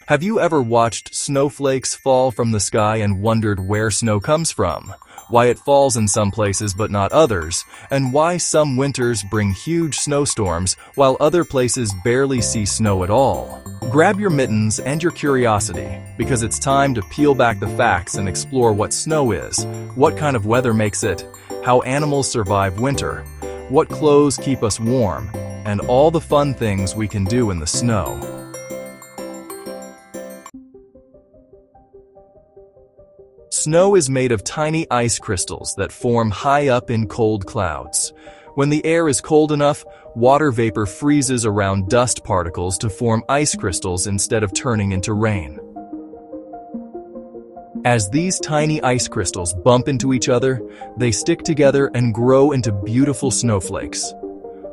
Have you ever watched snowflakes fall from the sky and wondered where snow comes from? Why it falls in some places but not others, and why some winters bring huge snowstorms while other places barely see snow at all? Grab your mittens and your curiosity, because it's time to peel back the facts and explore what snow is, what kind of weather makes it, how animals survive winter, what clothes keep us warm, and all the fun things we can do in the snow. Snow is made of tiny ice crystals that form high up in cold clouds. When the air is cold enough, water vapor freezes around dust particles to form ice crystals instead of turning into rain. As these tiny ice crystals bump into each other, they stick together and grow into beautiful snowflakes.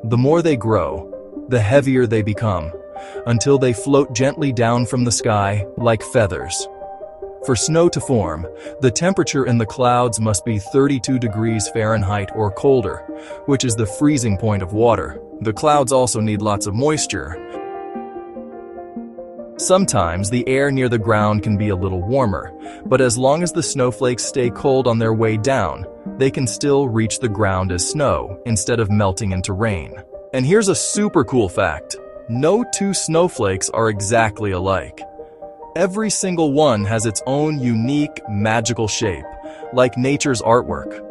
The more they grow, the heavier they become, until they float gently down from the sky like feathers. For snow to form, the temperature in the clouds must be 32 degrees Fahrenheit or colder, which is the freezing point of water. The clouds also need lots of moisture. Sometimes the air near the ground can be a little warmer, but as long as the snowflakes stay cold on their way down, they can still reach the ground as snow instead of melting into rain. And here's a super cool fact. No two snowflakes are exactly alike. Every single one has its own unique, magical shape, like nature's artwork.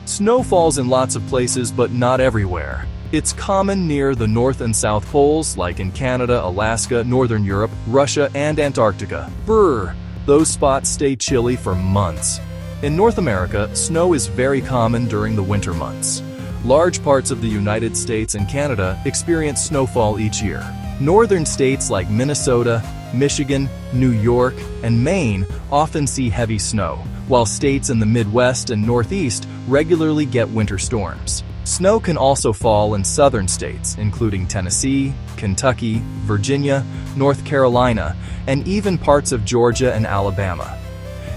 Snow falls in lots of places, but not everywhere. It's common near the North and South Poles, like in Canada, Alaska, Northern Europe, Russia, and Antarctica. Brr, those spots stay chilly for months. In North America, snow is very common during the winter months. Large parts of the United States and Canada experience snowfall each year. Northern states like Minnesota, Michigan, New York, and Maine often see heavy snow, while states in the Midwest and Northeast regularly get winter storms. Snow can also fall in southern states, including Tennessee, Kentucky, Virginia, North Carolina, and even parts of Georgia and Alabama.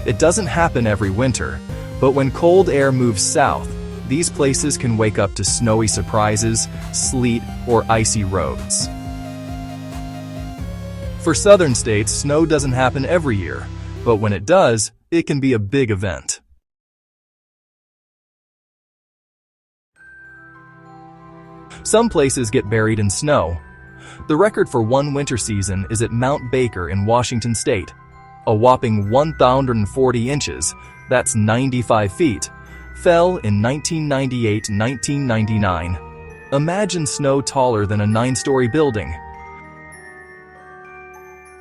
It doesn't happen every winter, but when cold air moves south, these places can wake up to snowy surprises, sleet, or icy roads. For southern states, snow doesn't happen every year, but when it does, it can be a big event. Some places get buried in snow. The record for one winter season is at Mount Baker in Washington State. A whopping 1,040 inches, that's 95 feet, fell in 1998-1999. Imagine snow taller than a 9-story building.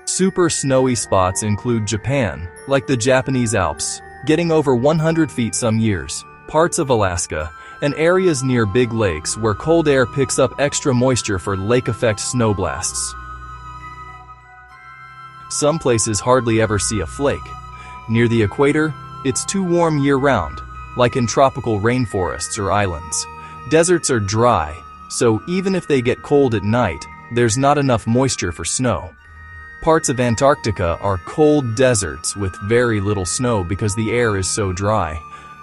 Super snowy spots include Japan, like the Japanese Alps, getting over 100 feet some years, parts of Alaska, and areas near big lakes where cold air picks up extra moisture for lake-effect snowblasts. Some places hardly ever see a flake. Near the equator, it's too warm year-round, like in tropical rainforests or islands. Deserts are dry, so even if they get cold at night, there's not enough moisture for snow. Parts of Antarctica are cold deserts with very little snow because the air is so dry.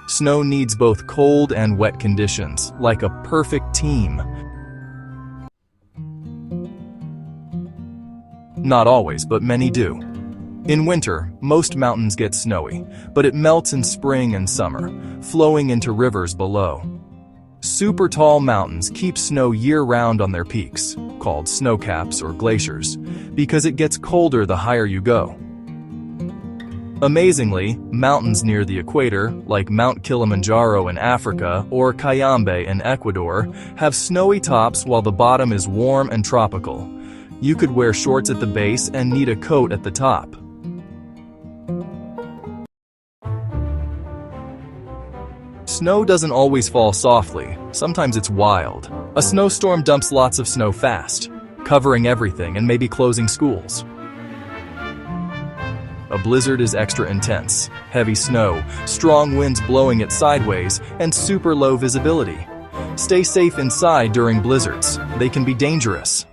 Snow needs both cold and wet conditions, like a perfect team. Not always, but many do. In winter, most mountains get snowy, but it melts in spring and summer, flowing into rivers below. Super tall mountains keep snow year-round on their peaks, called snowcaps or glaciers, because it gets colder the higher you go. Amazingly, mountains near the equator, like Mount Kilimanjaro in Africa or Cayambe in Ecuador, have snowy tops while the bottom is warm and tropical. You could wear shorts at the base and need a coat at the top. Snow doesn't always fall softly, sometimes it's wild. A snowstorm dumps lots of snow fast, covering everything and maybe closing schools. A blizzard is extra intense, heavy snow, strong winds blowing it sideways, and super low visibility. Stay safe inside during blizzards, they can be dangerous.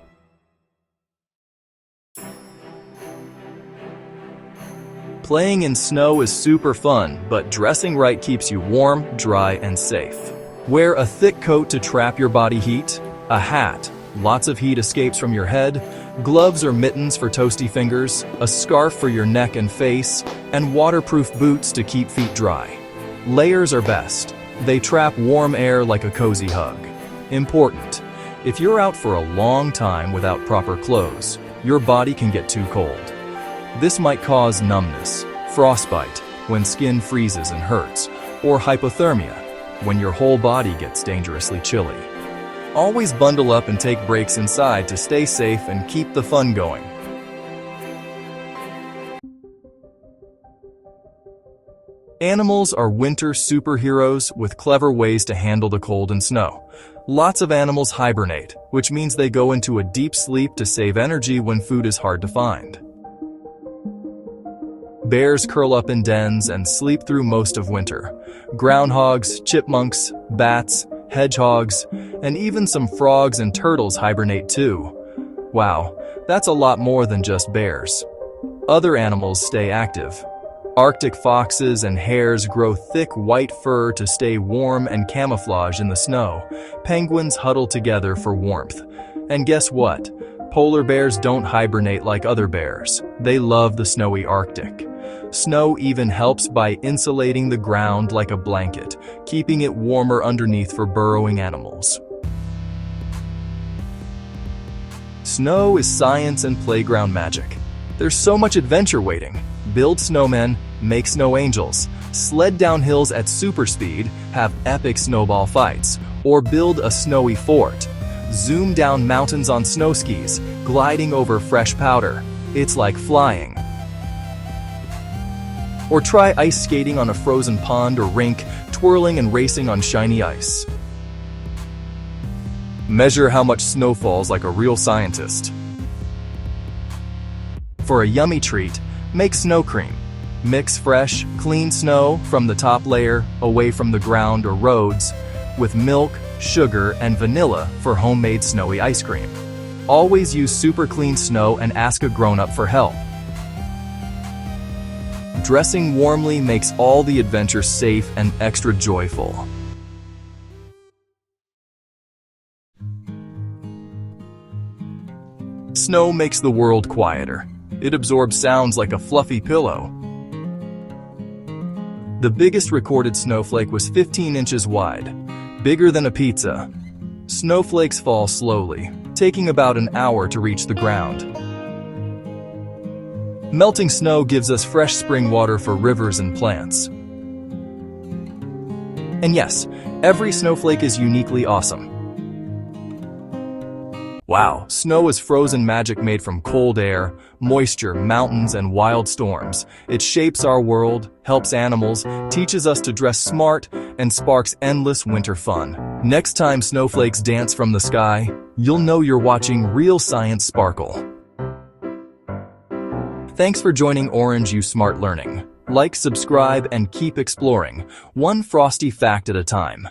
Playing in snow is super fun, but dressing right keeps you warm, dry, and safe. Wear a thick coat to trap your body heat, a hat, Lots of heat escapes from your head, gloves or mittens for toasty fingers, a scarf for your neck and face, and waterproof boots to keep feet dry. Layers are best. They trap warm air like a cozy hug. Important: if you're out for a long time without proper clothes, your body can get too cold. This might cause numbness, frostbite, when skin freezes and hurts, or hypothermia, when your whole body gets dangerously chilly. Always bundle up and take breaks inside to stay safe and keep the fun going. Animals are winter superheroes with clever ways to handle the cold and snow. Lots of animals hibernate, which means they go into a deep sleep to save energy when food is hard to find. Bears curl up in dens and sleep through most of winter. Groundhogs, chipmunks, bats, hedgehogs, and even some frogs and turtles hibernate too. Wow, that's a lot more than just bears. Other animals stay active. Arctic foxes and hares grow thick white fur to stay warm and camouflage in the snow. Penguins huddle together for warmth. And guess what? Polar bears don't hibernate like other bears. They love the snowy Arctic. Snow even helps by insulating the ground like a blanket, keeping it warmer underneath for burrowing animals. Snow is science and playground magic. There's so much adventure waiting. Build snowmen, make snow angels, sled down hills at super speed, have epic snowball fights, or build a snowy fort. Zoom down mountains on snow skis, gliding over fresh powder. It's like flying. Or try ice skating on a frozen pond or rink, twirling and racing on shiny ice. Measure how much snow falls like a real scientist. For a yummy treat, make snow cream. Mix fresh, clean snow from the top layer, away from the ground or roads, with milk, sugar, and vanilla for homemade snowy ice cream. Always use super clean snow and ask a grown-up for help. Dressing warmly makes all the adventure safe and extra joyful. Snow makes the world quieter. It absorbs sounds like a fluffy pillow. The biggest recorded snowflake was 15 inches wide, bigger than a pizza. Snowflakes fall slowly, taking about an hour to reach the ground. Melting snow gives us fresh spring water for rivers and plants. And yes, every snowflake is uniquely awesome. Wow, snow is frozen magic made from cold air, moisture, mountains, and wild storms. It shapes our world, helps animals, teaches us to dress smart, and sparks endless winter fun. Next time snowflakes dance from the sky, you'll know you're watching real science sparkle. Thanks for joining Orange U Smart Learning. Like, subscribe, and keep exploring, one frosty fact at a time.